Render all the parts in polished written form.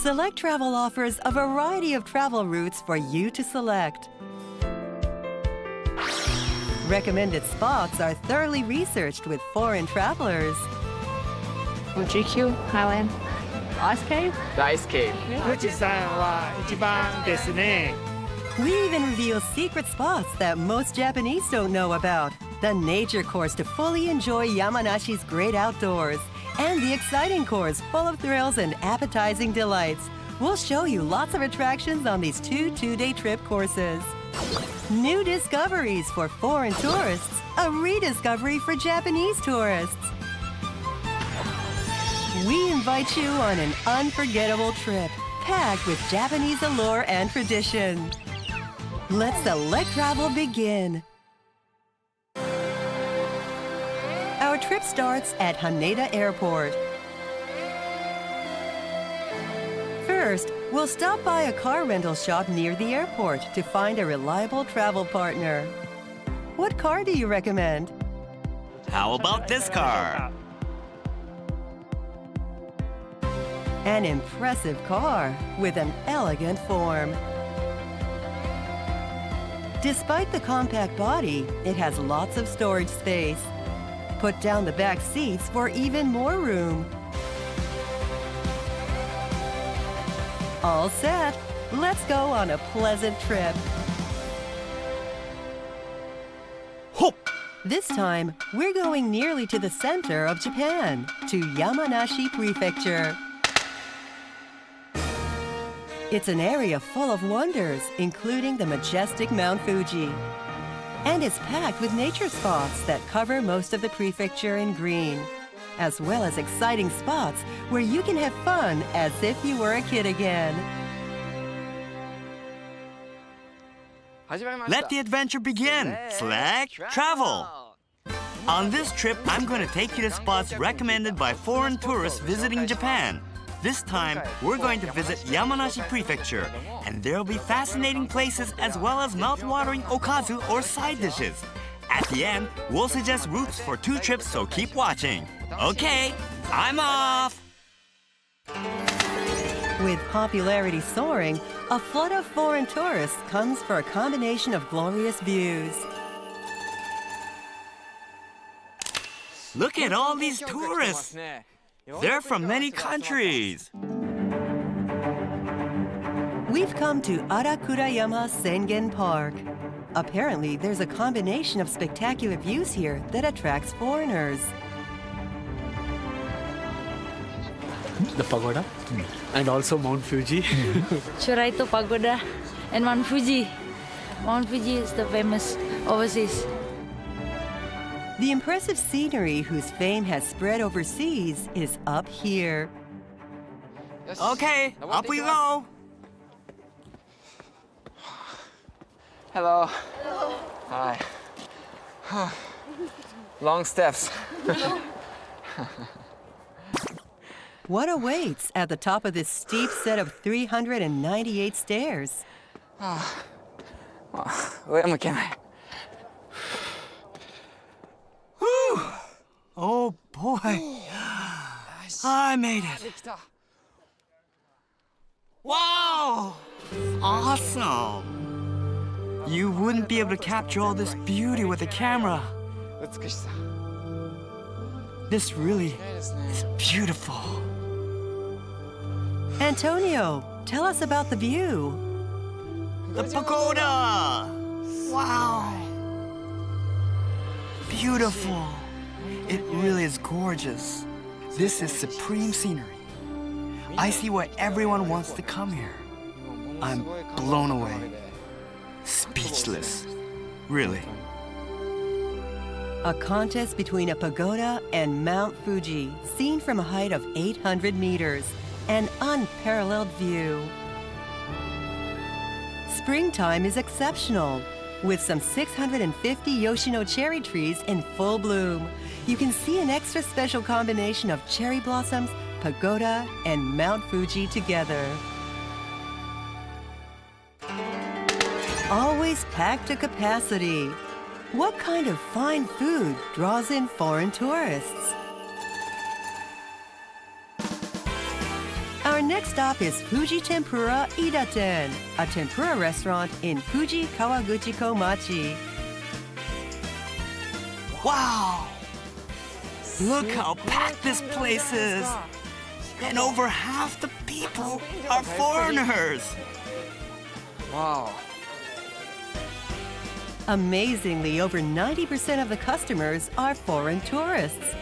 Select Travel offers a variety of travel routes for you to select. Recommended spots are thoroughly researched with foreign travelers. GQ, Highland, Ice Cave. The Ice Cave. 富士山は一番ですね。 We even reveal secret spots that most Japanese don't know about. The nature course to fully enjoy Yamanashi's great outdoors. And the exciting course full of thrills and appetizing delights. We'll show you lots of attractions on these two-day trip courses. New discoveries for foreign tourists. A rediscovery for Japanese tourists. We invite you on an unforgettable trip, packed with Japanese allure and tradition. Let Select Travel begin. Our trip starts at Haneda Airport. First, we'll stop by a car rental shop near the airport to find a reliable travel partner. What car do you recommend? How about this car? An impressive car with an elegant form. Despite the compact body, it has lots of storage space. Put down the back seats for even more room. All set. Let's go on a pleasant trip. Hop! This time, we're going nearly to the center of Japan, to Yamanashi Prefecture. It's an area full of wonders, including the majestic Mount Fuji. And it's packed with nature spots that cover most of the prefecture in green, as well as exciting spots where you can have fun as if you were a kid again. Let the adventure begin! Select Travel! On this trip, I'm going to take you to spots recommended by foreign tourists visiting Japan. This time, we're going to visit Yamanashi Prefecture, and there'll be fascinating places as well as mouth-watering okazu or side dishes. At the end, we'll suggest routes for 2 trips, so keep watching. Okay, I'm off! With popularity soaring, a flood of foreign tourists comes for a combination of glorious views. Look at all these tourists! They're from many countries. We've come to Arakurayama Sengen Park. Apparently, there's a combination of spectacular views here that attracts foreigners. The pagoda and also Mount Fuji. Shuraito Pagoda and Mount Fuji. Mount Fuji is the famous overseas. The impressive scenery whose fame has spread overseas is up here. Okay, up we go! Hello. Hi. Long steps. What awaits at the top of this steep set of 398 stairs? 上向けない。 Oh boy, I made it. Wow, awesome. You wouldn't be able to capture all this beauty with a camera. 美しさ。 This really is beautiful. Antonio, tell us about the view. The pagoda. Wow. Beautiful. It really is gorgeous. This is supreme scenery. I see why everyone wants to come here. I'm blown away. Speechless. Really. A contest between a pagoda and Mount Fuji, seen from a height of 800 meters. An unparalleled view. Springtime is exceptional. With some 650 Yoshino cherry trees in full bloom, you can see an extra special combination of cherry blossoms, pagoda, and Mount Fuji together. Always packed to capacity. What kind of fine food draws in foreign tourists? Our next stop is Fuji Tempura Idaten, a tempura restaurant in Fuji Kawaguchi Komachi. Wow! Look how packed this place is! And over half the people are foreigners! Wow. Amazingly, over 90% of the customers are foreign tourists.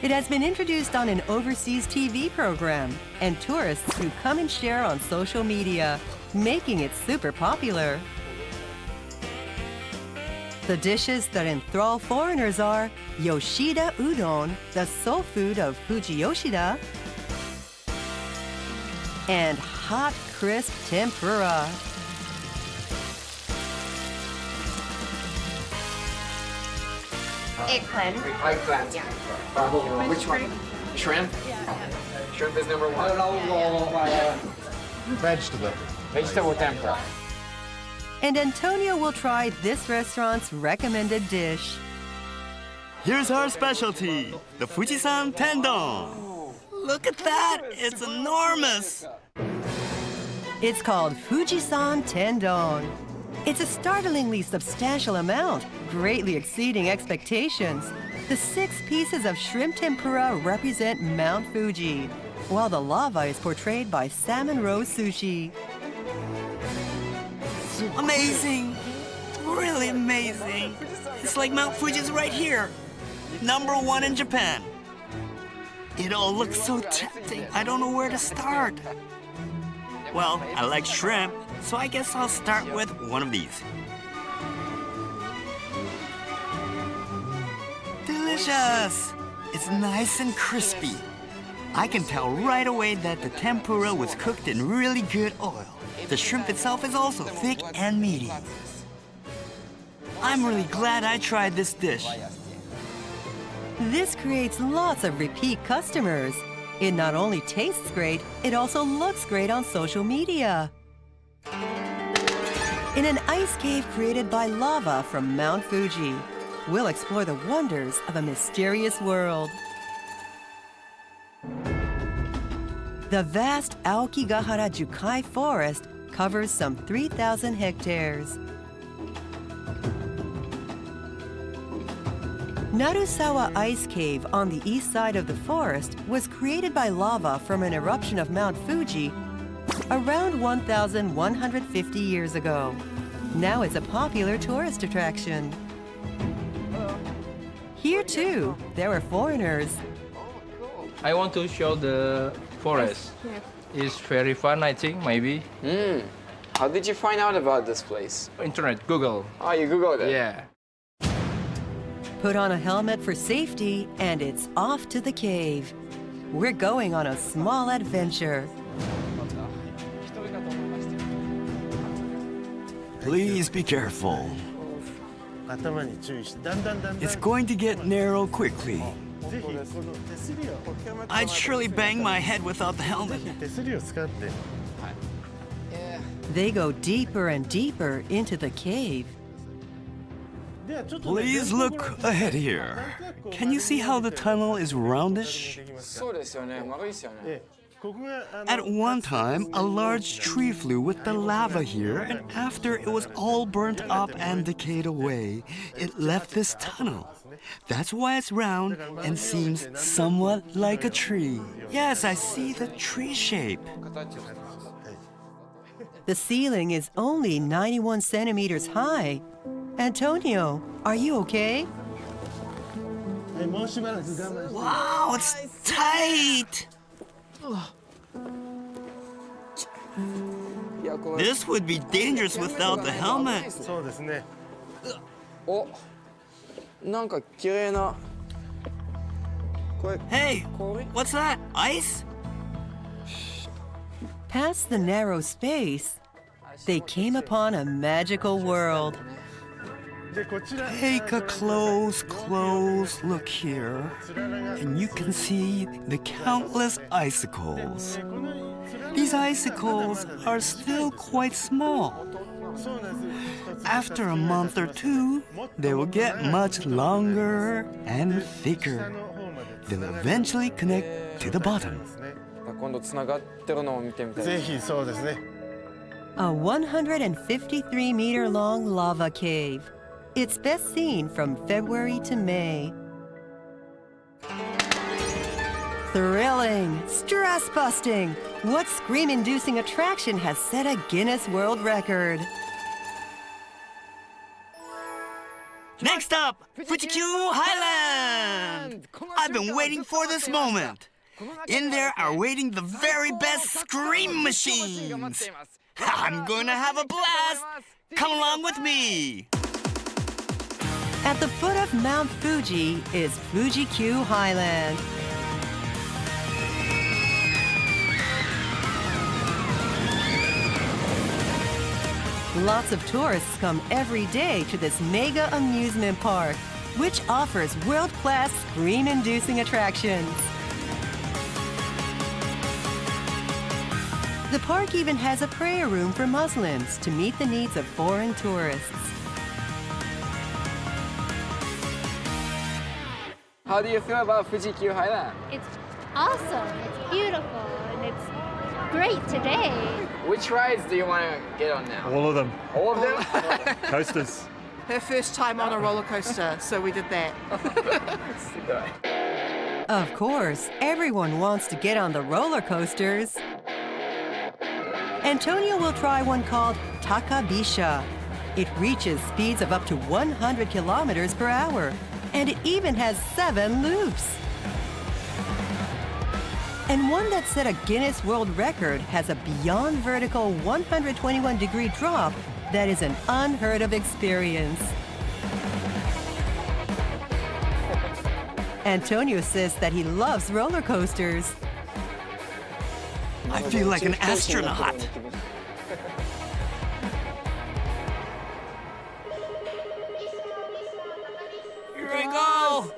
It has been introduced on an overseas TV program and tourists who come and share on social media, making it super popular. The dishes that enthrall foreigners are Yoshida Udon, the soul food of Fuji Yoshida, and hot, crisp tempura. Eggplant. Eggplant. Which one? Shrimp? Shrimp is number one. Vegetable. Vegetable tempura. And Antonio will try this restaurant's recommended dish. Here's our specialty, the Fujisan Tendon. Look at that, it's enormous. It's called Fujisan Tendon. It's a startlingly substantial amount, greatly exceeding expectations. The 6 pieces of shrimp tempura represent Mount Fuji, while the lava is portrayed by salmon roe sushi. Amazing, really amazing. It's like Mount Fuji's right here, #1 in Japan. It all looks so tempting, I don't know where to start. Well, I like shrimp, so I guess I'll start with one of these. Delicious! It's nice and crispy. I can tell right away that the tempura was cooked in really good oil. The shrimp itself is also thick and meaty. I'm really glad I tried this dish. This creates lots of repeat customers. It not only tastes great, it also looks great on social media. In an ice cave created by lava from Mount Fuji, we'll explore the wonders of a mysterious world. The vast Aokigahara Jukai forest covers some 3,000 hectares. Narusawa Ice Cave on the east side of the forest was created by lava from an eruption of Mount Fuji around 1,150 years ago. Now it's a popular tourist attraction. Here too, there are foreigners. I want to show the forest. It's very fun, I think, maybe. How did you find out about this place? Internet, Google. Oh, you Googled it? Yeah. Put on a helmet for safety, and it's off to the cave. We're going on a small adventure. Please be careful. It's going to get narrow quickly. I'd surely bang my head without the helmet. They go deeper and deeper into the cave. Please look ahead here. Can you see how the tunnel is roundish? そうですよね。丸いですよね。 At one time, a large tree flew with the lava here, and after it was all burnt up and decayed away, it left this tunnel. That's why it's round and seems somewhat like a tree. Yes, I see the tree shape. The ceiling is only 91 centimeters high. Antonio, are you okay? Wow, it's tight! This would be dangerous without the helmet. そうですね。お、なんか綺麗な。これ Hey, what's that? Ice? Past the narrow space, they came upon a magical world. でこちら Take a close look here, and you can see the countless icicles. These icicles are still quite small. After a month or two, they will get much longer and thicker. They'll eventually connect to the bottom. 今度つながってるのを見てみたい。ぜひそうですね。A 153-meter long lava cave. It's best seen from February to May. Thrilling, stress-busting. What scream-inducing attraction has set a Guinness World Record? Next up, Fuji Highland! I've been waiting for this moment. In there are waiting the very best scream machines. I'm going to have a blast. Come along with me. At the foot of Mount Fuji is Fuji Highland. Lots of tourists come every day to this mega amusement park, which offers world-class scream-inducing attractions. The park even has a prayer room for Muslims to meet the needs of foreign tourists. How do you feel about Fuji Highland? It's awesome. It's beautiful, and it's great today. Which rides do you want to get on now? All of them. All of them? Coasters. Her first time on a roller coaster, so we did that. Of course, everyone wants to get on the roller coasters. Antonio will try one called Takabisha. It reaches speeds of up to 100 kilometers per hour, and it even has 7 loops. And one that set a Guinness World Record has a beyond vertical 121-degree drop that is an unheard of experience. Antonio says that he loves roller coasters. I feel like an astronaut. Here I go.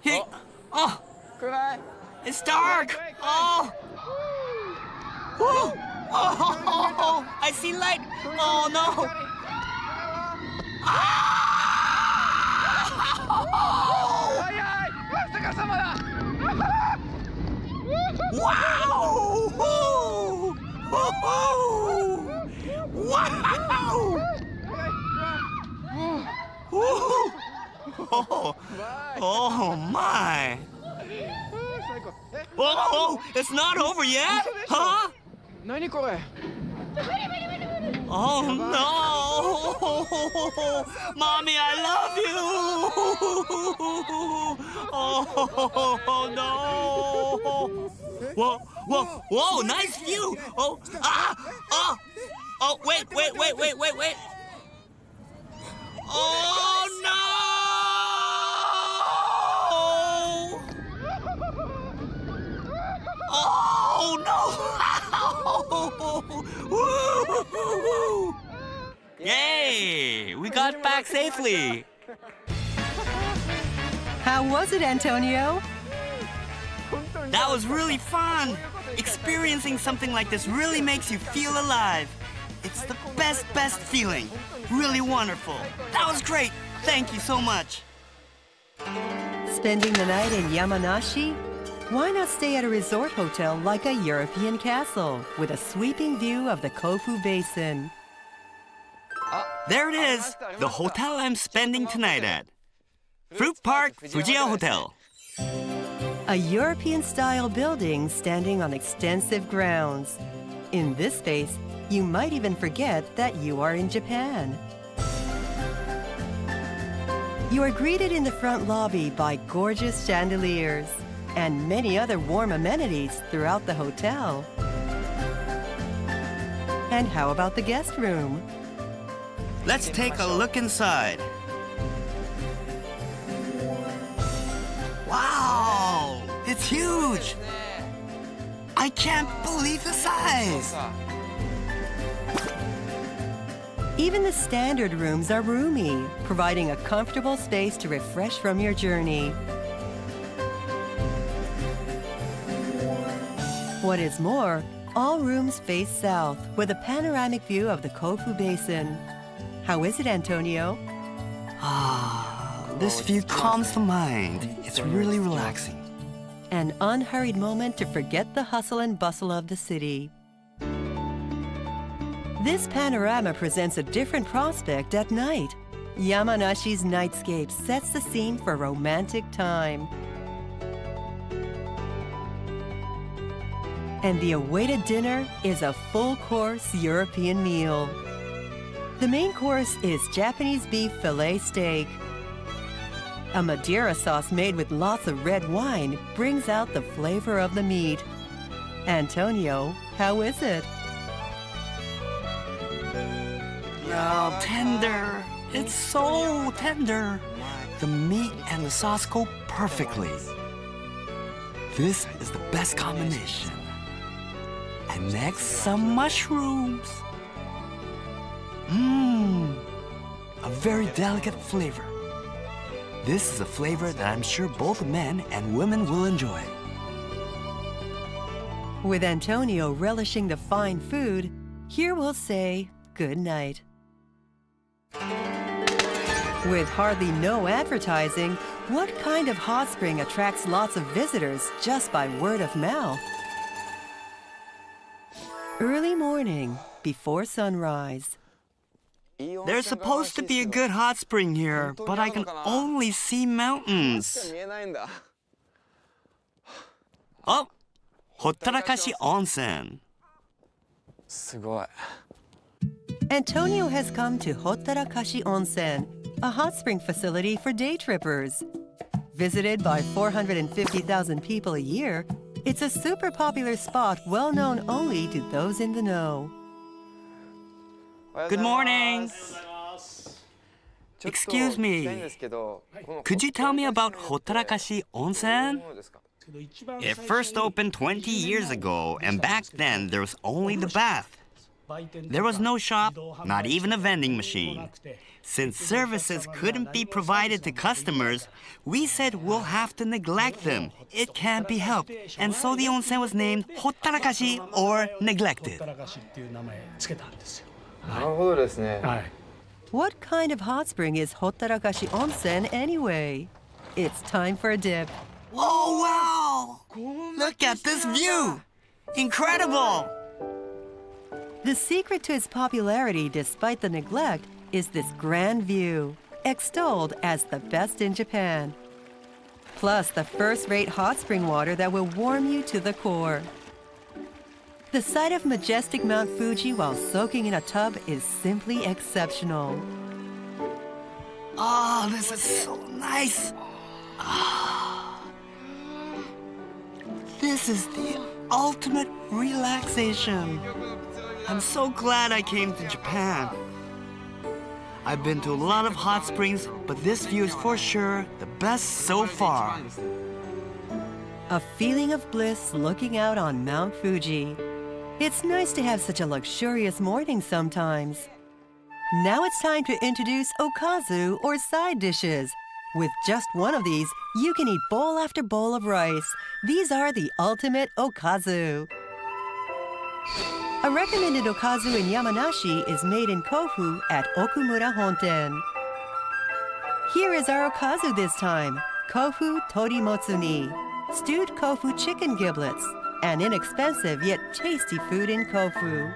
Hey, oh, it's dark. Oh. Woo. Oh, I see light. Oh no. Ah! Wow! Woo! Woo-hoo! Wow! Woo! Oh, oh my! Oh, it's not over yet, huh? Oh no! Mommy, I love you! Oh no! Whoa, whoa, whoa, nice view! Oh, ah, oh, oh, wait. Oh no! Oh no! Yay! We got back safely. How was it, Antonio? That was really fun. Experiencing something like this really makes you feel alive. It's the best feeling. Really wonderful. That was great. Thank you so much. Spending the night in Yamanashi? Why not stay at a resort hotel like a European castle with a sweeping view of the Kofu Basin? There it is, the hotel I'm spending tonight at. Fruit Park Fuji Hotel. A European-style building standing on extensive grounds. In this space, you might even forget that you are in Japan. You are greeted in the front lobby by gorgeous chandeliers and many other warm amenities throughout the hotel. And how about the guest room? Let's take a look inside. Wow! It's huge! I can't believe the size! Even the standard rooms are roomy, providing a comfortable space to refresh from your journey. What is more, all rooms face south with a panoramic view of the Kofu Basin. How is it, Antonio? Ah, this view calms the mind. It's really relaxing. an unhurried moment to forget the hustle and bustle of the city. This panorama presents a different prospect at night. Yamanashi's nightscape sets the scene for romantic time. And the awaited dinner is a full-course European meal. The main course is Japanese beef fillet steak. A Madeira sauce made with lots of red wine brings out the flavor of the meat. Antonio, how is it? Oh, tender. It's so tender. The meat and the sauce go perfectly. This is the best combination. And next, some mushrooms. A very delicate flavor. This is a flavor that I'm sure both men and women will enjoy. With Antonio relishing the fine food, here we'll say good night. With hardly no advertising, what kind of hot spring attracts lots of visitors just by word of mouth? Early morning, before sunrise. There's supposed to be a good hot spring here, but I can only see mountains. Oh, Hottarakashi onsen. Antonio has come to Hottarakashi Onsen, a hot spring facility for day trippers. Visited by 450,000 people a year, it's a super popular spot well known only to those in the know. Good morning. Excuse me. Could you tell me about Hottarakashi onsen? It first opened 20 years ago, and back then there was only the bath. There was no shop, not even a vending machine. Since services couldn't be provided to customers, we said we'll have to neglect them. It can't be helped. And so the onsen was named Hottarakashi, or neglected. What kind of hot spring is Hottarakashi Onsen anyway? It's time for a dip. Oh, wow! Look at this view! Incredible! The secret to its popularity, despite the neglect, is this grand view, extolled as the best in Japan. Plus the first-rate hot spring water that will warm you to the core. The sight of majestic Mount Fuji while soaking in a tub is simply exceptional. Oh, this is so nice! This is the ultimate relaxation. I'm so glad I came to Japan. I've been to a lot of hot springs, but this view is for sure the best so far. A feeling of bliss looking out on Mount Fuji. It's nice to have such a luxurious morning sometimes. Now it's time to introduce okazu, or side dishes. With just one of these, you can eat bowl after bowl of rice. These are the ultimate okazu. A recommended okazu in Yamanashi is made in Kofu at Okumura Honten. Here is our okazu this time, Kofu Torimotsuni, stewed Kofu chicken giblets, an inexpensive yet tasty food in Kofu.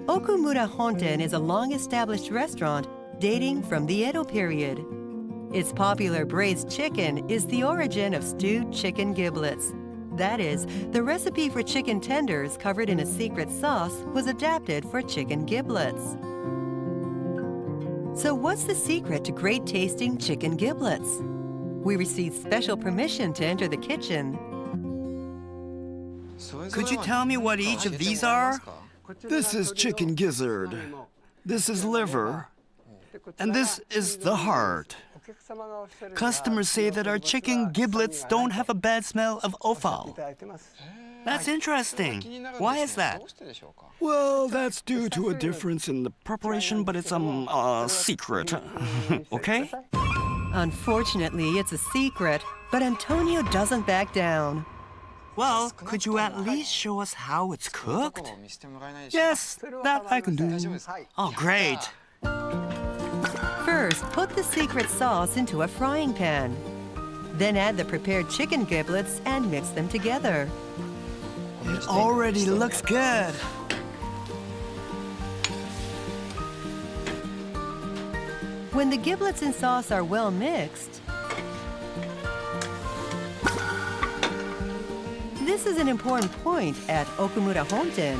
Okumura Honten is a long-established restaurant dating from the Edo period. Its popular braised chicken is the origin of stewed chicken giblets. That is, the recipe for chicken tenders covered in a secret sauce was adapted for chicken giblets. So what's the secret to great-tasting chicken giblets? We received special permission to enter the kitchen. Could you tell me what each of these are? This is chicken gizzard. This is liver. And this is the heart. Customers say that our chicken giblets don't have a bad smell of offal. That's interesting. Why is that? Well, that's due to a difference in the preparation, but it's secret. Okay? Unfortunately, it's a secret, but Antonio doesn't back down. Well, could you at least show us how it's cooked? Yes, that I can do. Oh, great. First, put the secret sauce into a frying pan. Then add the prepared chicken giblets and mix them together. It already looks good. When the giblets and sauce are well mixed, this is an important point at Okumura Honten.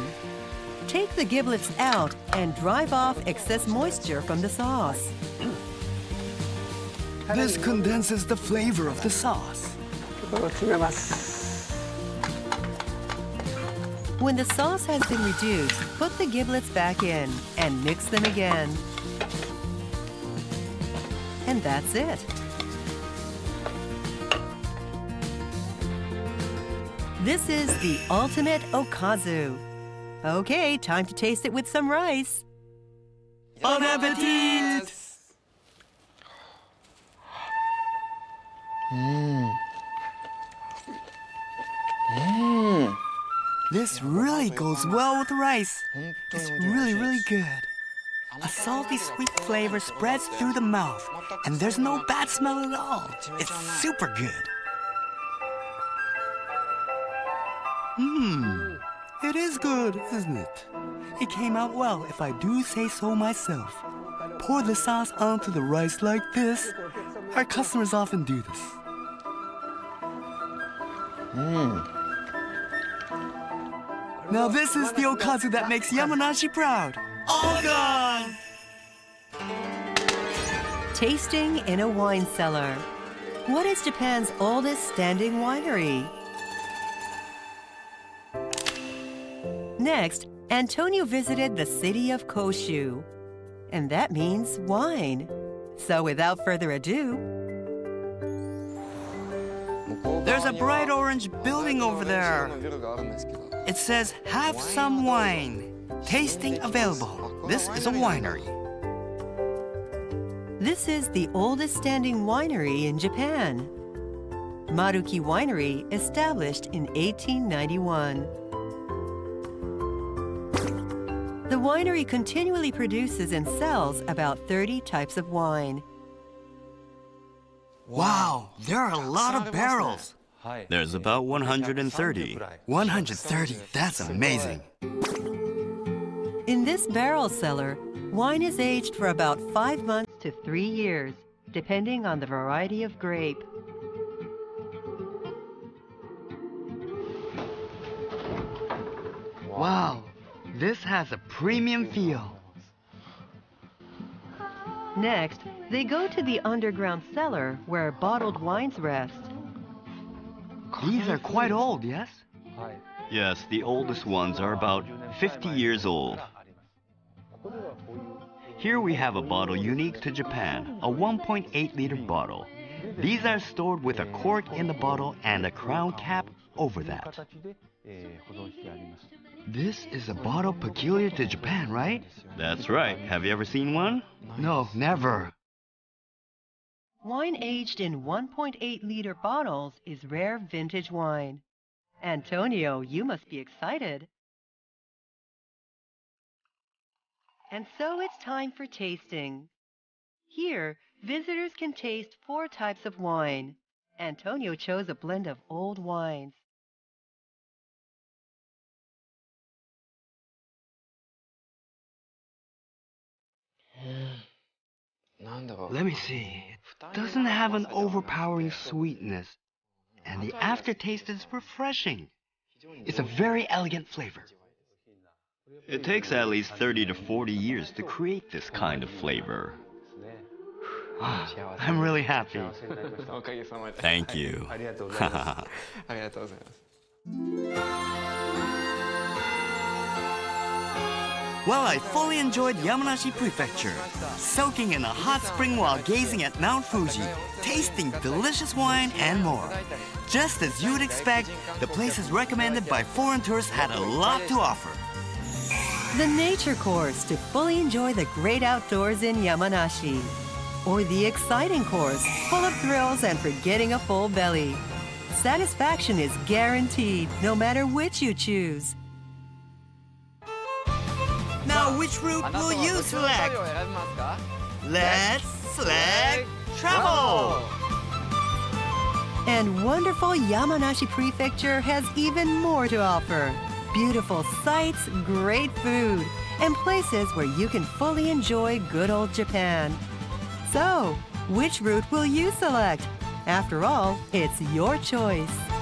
Take the giblets out and drive off excess moisture from the sauce. This condenses the flavor of the sauce. When the sauce has been reduced, put the giblets back in and mix them again. And that's it. This is the ultimate okazu. Okay, time to taste it with some rice. Bon appetit! This really goes well with rice. It's really, really good. A salty, sweet flavor spreads through the mouth, and there's no bad smell at all. It's super good. It is good, isn't it? It came out well, if I do say so myself. Pour the sauce onto the rice like this. Our customers often do this. Now this is the okazu that makes Yamanashi proud. All gone! Tasting in a wine cellar. What is Japan's oldest standing winery? Next, Antonio visited the city of Koshu, and that means wine. So without further ado, There's a bright orange building over there. It says, have some wine. Tasting available. This is a winery. this is the oldest standing winery in Japan. Maruki Winery, established in 1891. The winery continually produces and sells about 30 types of wine. Wow, there are a lot of barrels. There's about 130. 130, that's amazing. In this barrel cellar, wine is aged for about 5 months to 3 years, depending on the variety of grape. Wow, this has a premium feel. Next, they go to the underground cellar where bottled wines rest. These are quite old, yes? Yes, the oldest ones are about 50 years old. Here we have a bottle unique to Japan, a 1.8-liter bottle. These are stored with a cork in the bottle and a crown cap over that. This is a bottle peculiar to Japan, right? That's right. Have you ever seen one? No, never. Wine aged in 1.8-liter bottles is rare vintage wine. Antonio, you must be excited. And so it's time for tasting. Here, visitors can taste 4 types of wine. Antonio chose a blend of old wines. Let me see. It doesn't have an overpowering sweetness, and the aftertaste is refreshing. It's a very elegant flavor. It takes at least 30 to 40 years to create this kind of flavor. I'm really happy. Thank you. Well, I fully enjoyed Yamanashi Prefecture, soaking in a hot spring while gazing at Mount Fuji, tasting delicious wine and more. Just as you would expect, the places recommended by foreign tourists had a lot to offer. The nature course to fully enjoy the great outdoors in Yamanashi. Or the exciting course, full of thrills and for getting a full belly. Satisfaction is guaranteed, no matter which you choose. Now, which route will you select? Let's select travel! And wonderful Yamanashi Prefecture has even more to offer. Beautiful sights, great food, and places where you can fully enjoy good old Japan. So, which route will you select? After all, it's your choice.